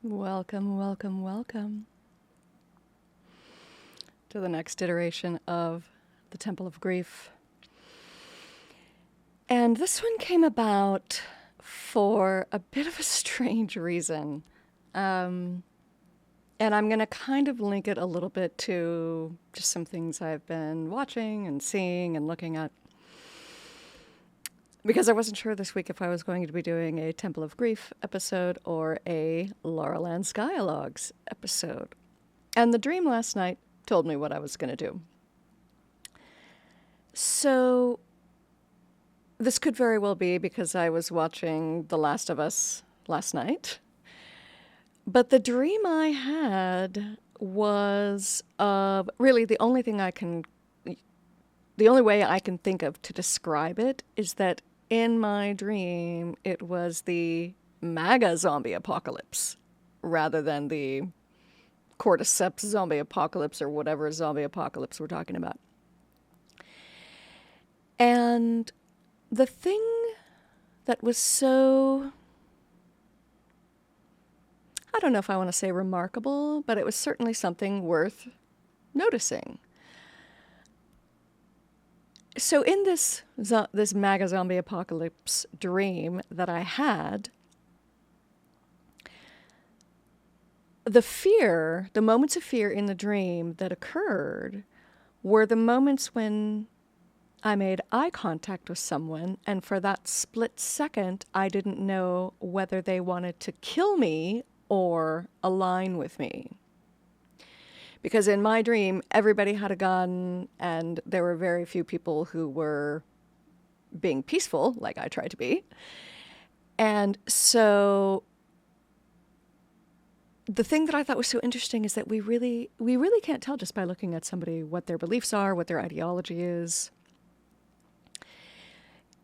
Welcome, welcome, welcome to the next iteration of the Temple of Grief. And this one came about for a bit of a strange reason. And I'm going to kind of link it a little bit to just some things I've been watching and seeing and looking at. Because I wasn't sure this week if I was going to be doing a Temple of Grief episode or a Laurel and Skylogs episode. And the dream last night told me what I was going to do. So this could very well be because I was watching The Last of Us last night. But the dream I had was really the only way I can think of to describe it is that in my dream, it was the MAGA zombie apocalypse rather than the cordyceps zombie apocalypse or whatever zombie apocalypse we're talking about. And the thing that was so, I don't know if I want to say remarkable, but it was certainly something worth noticing. So in this MAGA zombie apocalypse dream that I had, the moments of fear in the dream that occurred were the moments when I made eye contact with someone, and for that split second, I didn't know whether they wanted to kill me or align with me. Because in my dream, everybody had a gun, and there were very few people who were being peaceful, like I tried to be. And so the thing that I thought was so interesting is that we really can't tell just by looking at somebody what their beliefs are, what their ideology is.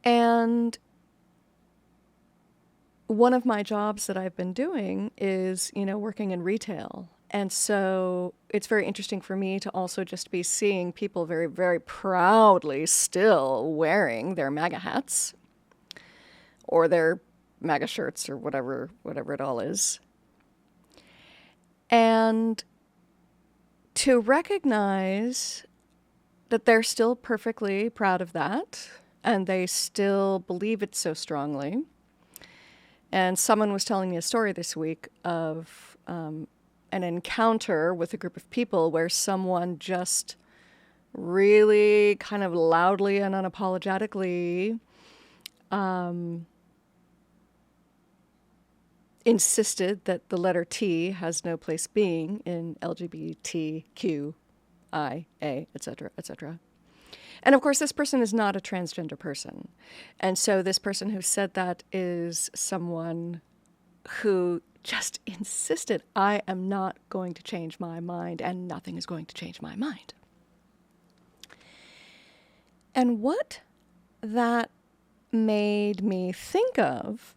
And one of my jobs that I've been doing is, working in retail. And so it's very interesting for me to also just be seeing people very, very proudly still wearing their MAGA hats or their MAGA shirts or whatever it all is. And to recognize that they're still perfectly proud of that and they still believe it so strongly. And someone was telling me a story this week of an encounter with a group of people where someone just really kind of loudly and unapologetically insisted that the letter T has no place being in LGBTQIA, etc., etc. And of course, this person is not a transgender person. And so this person who said that is someone who just insisted, I am not going to change my mind, and nothing is going to change my mind. And what that made me think of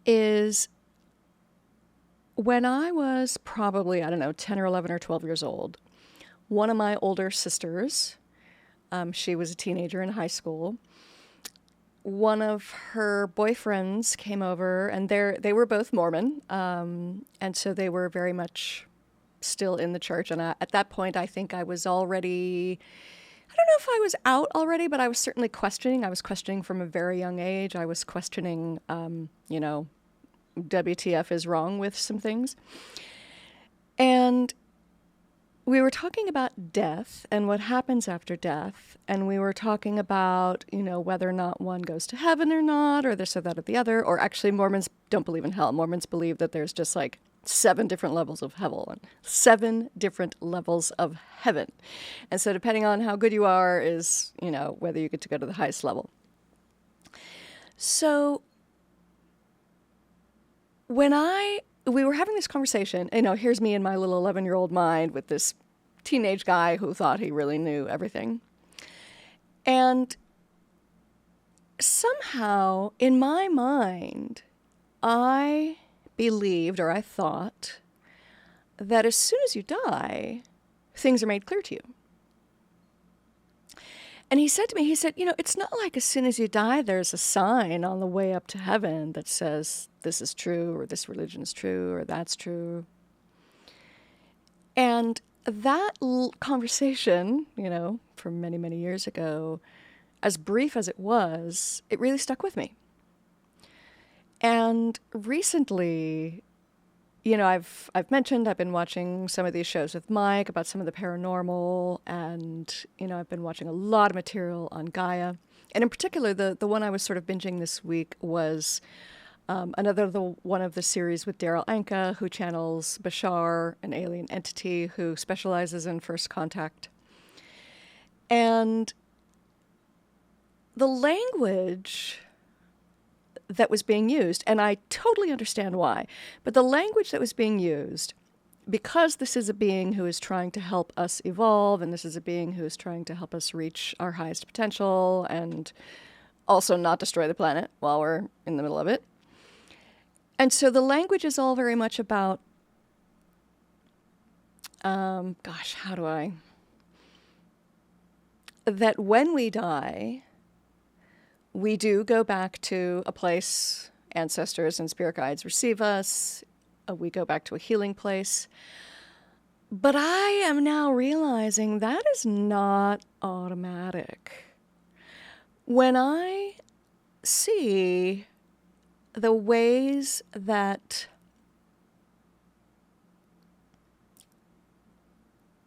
is when I was probably, 10 or 11 or 12 years old, one of my older sisters, she was a teenager in high school, one of her boyfriends came over, and they were both Mormon, and so they were very much still in the church. And at that point, I think I was already, I don't know if I was out already, but I was certainly questioning. I was questioning from a very young age. I was questioning, WTF is wrong with some things. And we were talking about death and what happens after death, and we were talking about, whether or not one goes to heaven or not, or this or that or the other, or actually Mormons don't believe in hell. Mormons believe that there's just like 7 different levels of hell and 7 different levels of heaven. And so depending on how good you are is, whether you get to go to the highest level. So when we were having this conversation, here's me in my little 11-year-old mind with this teenage guy who thought he really knew everything. And somehow, in my mind, I believed, or I thought, that as soon as you die, things are made clear to you. And he said to me, he said, it's not like as soon as you die, there's a sign on the way up to heaven that says this is true, or this religion is true, or that's true. And that conversation, from many, many years ago, as brief as it was, it really stuck with me. And recently, I've mentioned I've been watching some of these shows with Mike about some of the paranormal, and I've been watching a lot of material on Gaia, and in particular, the one I was sort of binging this week was one of the series with Daryl Anka, who channels Bashar, an alien entity who specializes in first contact, and the language that was being used, and I totally understand why, but the language that was being used, because this is a being who is trying to help us evolve, and this is a being who is trying to help us reach our highest potential and also not destroy the planet while we're in the middle of it. And so the language is all very much about, that when we die, we do go back to a place ancestors and spirit guides receive us. We go back to a healing place. But I am now realizing that is not automatic. When I see the ways that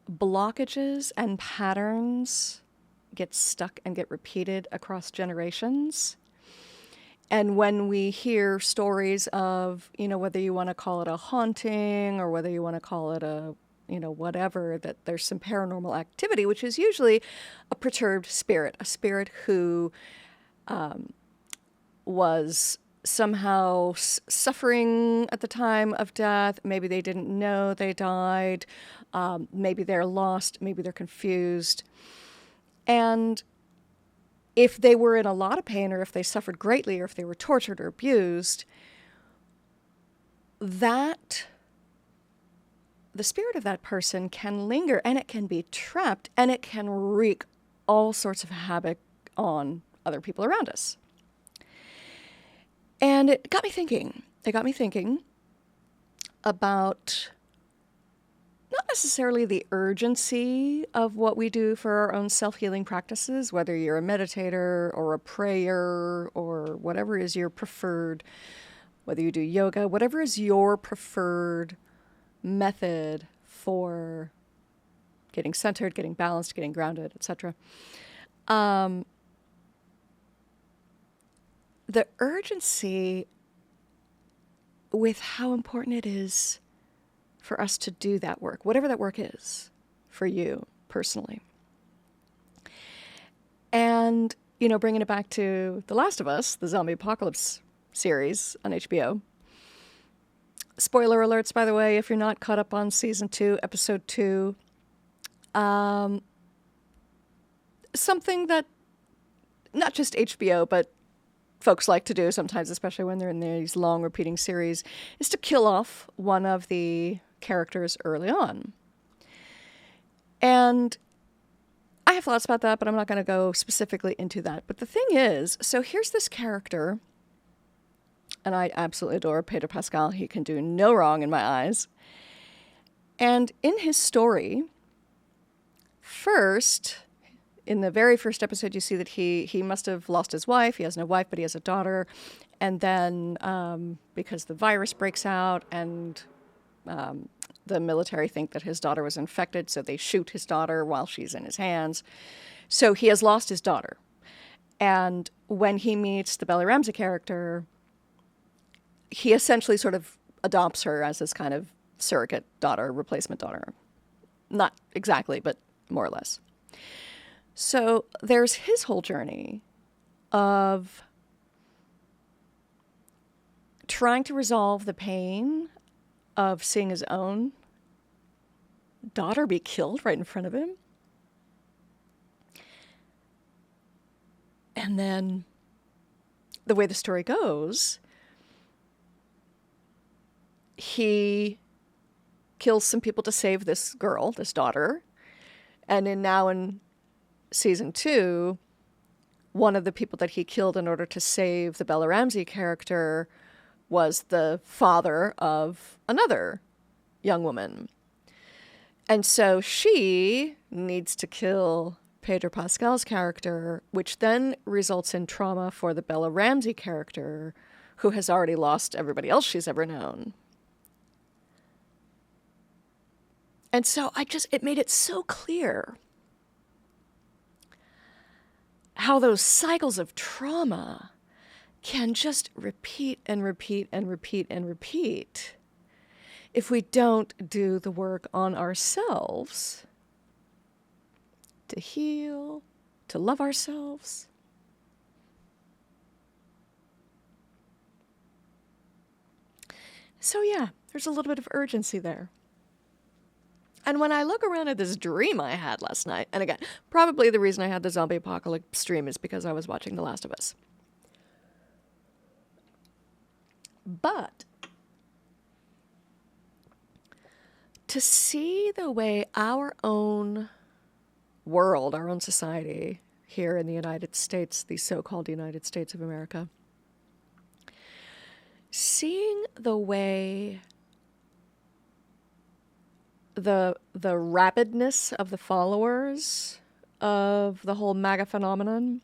blockages and patterns get stuck and get repeated across generations. And when we hear stories of, whether you want to call it a haunting or whether you want to call it a, whatever, that there's some paranormal activity, which is usually a perturbed spirit, a spirit who was somehow suffering at the time of death. Maybe they didn't know they died. Maybe they're lost. Maybe they're confused. And if they were in a lot of pain, or if they suffered greatly, or if they were tortured or abused, the spirit of that person can linger, and it can be trapped, and it can wreak all sorts of havoc on other people around us. And it got me thinking. About not necessarily the urgency of what we do for our own self-healing practices, whether you're a meditator or a prayer or whatever is your preferred, whether you do yoga, whatever is your preferred method for getting centered, getting balanced, getting grounded, etc. The urgency with how important it is for us to do that work, whatever that work is for you personally. And, bringing it back to The Last of Us, the zombie apocalypse series on HBO. Spoiler alerts, by the way, if you're not caught up on season 2, episode 2. Something that not just HBO, but folks like to do sometimes, especially when they're in these long repeating series, is to kill off one of the characters early on. And I have thoughts about that, but I'm not going to go specifically into that. But the thing is, so here's this character, and I absolutely adore Pedro Pascal. He can do no wrong in my eyes. And in his story, in the very first episode, you see that he must have lost his wife. He has no wife, but he has a daughter. And then because the virus breaks out and the military think that his daughter was infected, so they shoot his daughter while she's in his hands. So he has lost his daughter. And when he meets the Bella Ramsey character, he essentially sort of adopts her as his kind of surrogate daughter, replacement daughter. Not exactly, but more or less. So there's his whole journey of trying to resolve the pain of seeing his own daughter be killed right in front of him. And then the way the story goes, he kills some people to save this girl, this daughter. And in season 2, one of the people that he killed in order to save the Bella Ramsey character was the father of another young woman. And so she needs to kill Pedro Pascal's character, which then results in trauma for the Bella Ramsey character, who has already lost everybody else she's ever known. And so it made it so clear how those cycles of trauma can just repeat and repeat and repeat and repeat if we don't do the work on ourselves to heal, to love ourselves. So yeah, there's a little bit of urgency there. And when I look around at this dream I had last night, and again, probably the reason I had the zombie apocalypse dream is because I was watching The Last of Us. But to see the way our own world, our own society here in the United States, the so-called United States of America, seeing the way the rabidness of the followers of the whole MAGA phenomenon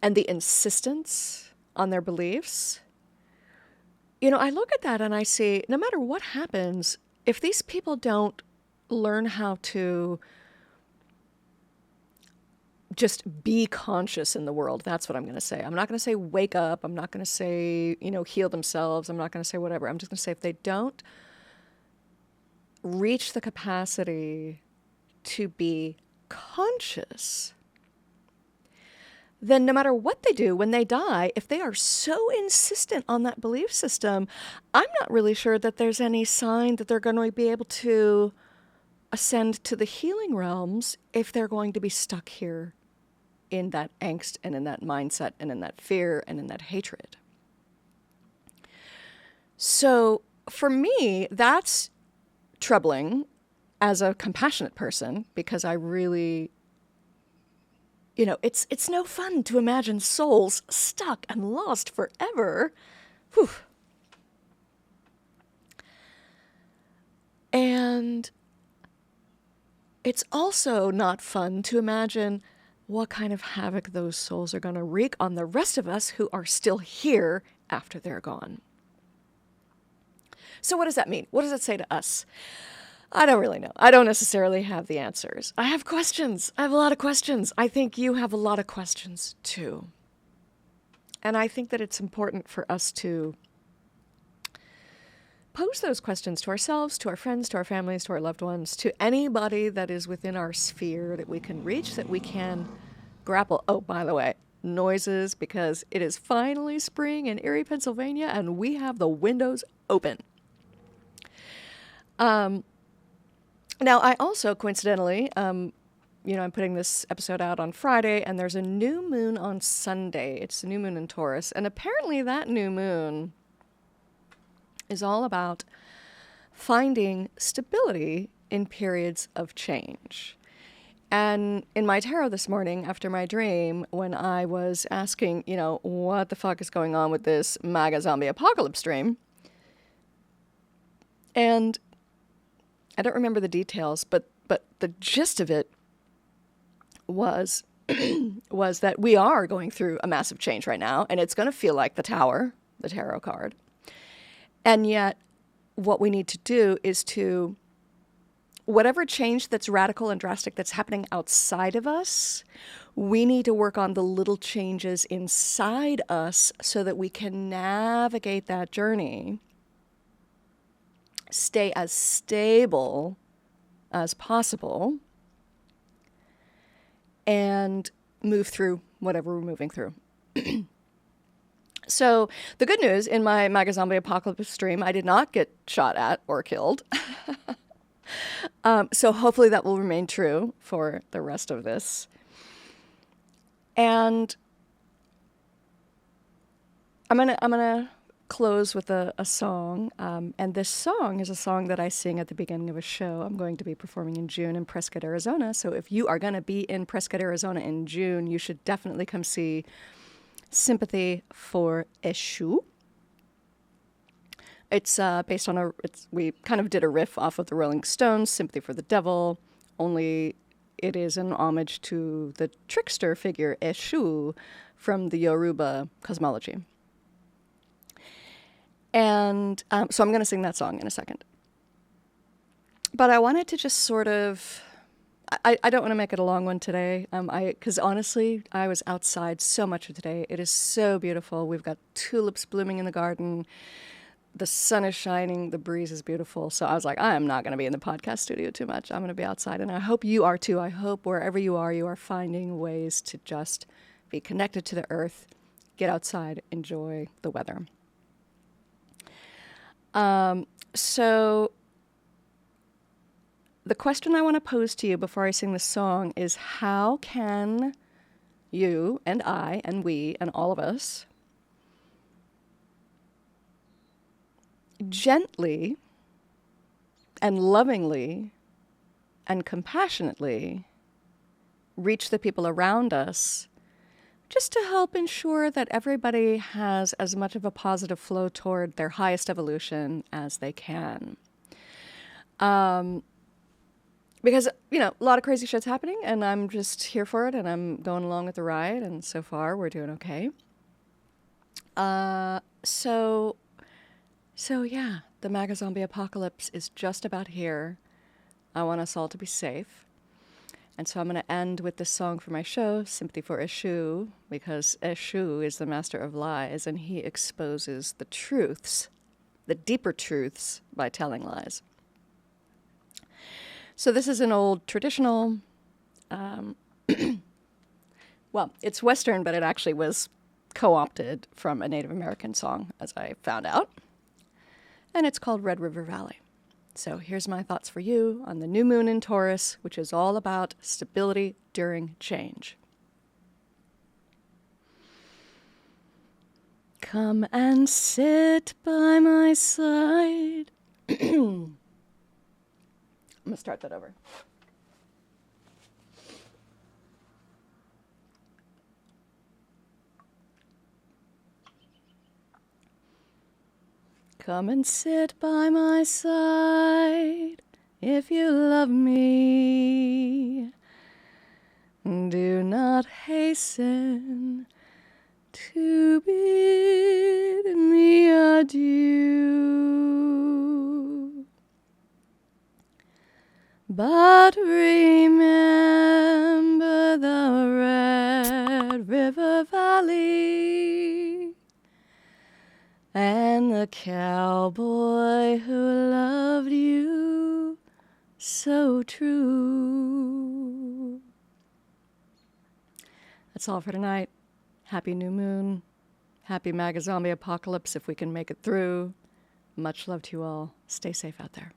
and the insistence on their beliefs, I look at that and I see, no matter what happens, if these people don't learn how to just be conscious in the world, that's what I'm going to say. I'm not going to say wake up. I'm not going to say, heal themselves. I'm not going to say whatever. I'm just going to say if they don't reach the capacity to be conscious, then no matter what they do when they die, if they are so insistent on that belief system, I'm not really sure that there's any sign that they're going to be able to ascend to the healing realms if they're going to be stuck here in that angst and in that mindset and in that fear and in that hatred. So for me, that's troubling as a compassionate person, because I really, it's no fun to imagine souls stuck and lost forever. Whew. And it's also not fun to imagine what kind of havoc those souls are going to wreak on the rest of us who are still here after they're gone. So what does that mean? What does it say to us? I don't really know. I don't necessarily have the answers. I have questions. I have a lot of questions. I think you have a lot of questions too. And I think that it's important for us to pose those questions to ourselves, to our friends, to our families, to our loved ones, to anybody that is within our sphere that we can reach, that we can grapple. Oh, by the way, noises, because it is finally spring in Erie, Pennsylvania, and we have the windows open. Now, I also, coincidentally, I'm putting this episode out on Friday, and there's a new moon on Sunday. It's a new moon in Taurus, and apparently that new moon is all about finding stability in periods of change. And in my tarot this morning, after my dream, when I was asking, what the fuck is going on with this MAGA zombie apocalypse dream, and I don't remember the details, but the gist of it was was that we are going through a massive change right now, and it's going to feel like the Tower, the tarot card. And yet, what we need to do is to, whatever change that's radical and drastic that's happening outside of us, we need to work on the little changes inside us so that we can navigate that journey, stay as stable as possible, and move through whatever we're moving through. So the good news, in my MAGA zombie apocalypse dream, I did not get shot at or killed. So hopefully that will remain true for the rest of this. And I'm gonna close with a song. And this song is a song that I sing at the beginning of a show I'm going to be performing in June in Prescott, Arizona. So if you are going to be in Prescott, Arizona in June, you should definitely come see Sympathy for Eshu. It's based on we kind of did a riff off of the Rolling Stones, Sympathy for the Devil, only it is an homage to the trickster figure Eshu from the Yoruba cosmology. And so I'm going to sing that song in a second. But I wanted to just sort of, I don't want to make it a long one today, because honestly, I was outside so much of today. It is so beautiful. We've got tulips blooming in the garden. The sun is shining. The breeze is beautiful. So I was like, I am not going to be in the podcast studio too much. I'm going to be outside. And I hope you are too. I hope wherever you are finding ways to just be connected to the earth, get outside, enjoy the weather. So the question I want to pose to you before I sing the song is, how can you and I and we and all of us gently and lovingly and compassionately reach the people around us, just to help ensure that everybody has as much of a positive flow toward their highest evolution as they can. Because, a lot of crazy shit's happening, and I'm just here for it, and I'm going along with the ride, and so far we're doing okay. So yeah, the MAGA zombie apocalypse is just about here. I want us all to be safe. And so I'm going to end with this song for my show, Sympathy for Eshu, because Eshu is the master of lies, and he exposes the truths, the deeper truths, by telling lies. So this is an old traditional, well, it's Western, but it actually was co-opted from a Native American song, as I found out. And it's called Red River Valley. So here's my thoughts for you on the new moon in Taurus, which is all about stability during change. Come and sit by my side. I'm going to start that over. Come and sit by my side if you love me. Do not hasten to bid me adieu, but remember the Red River Valley and the cowboy who loved you so true. That's all for tonight. Happy new moon. Happy MAGA zombie apocalypse if we can make it through. Much love to you all. Stay safe out there.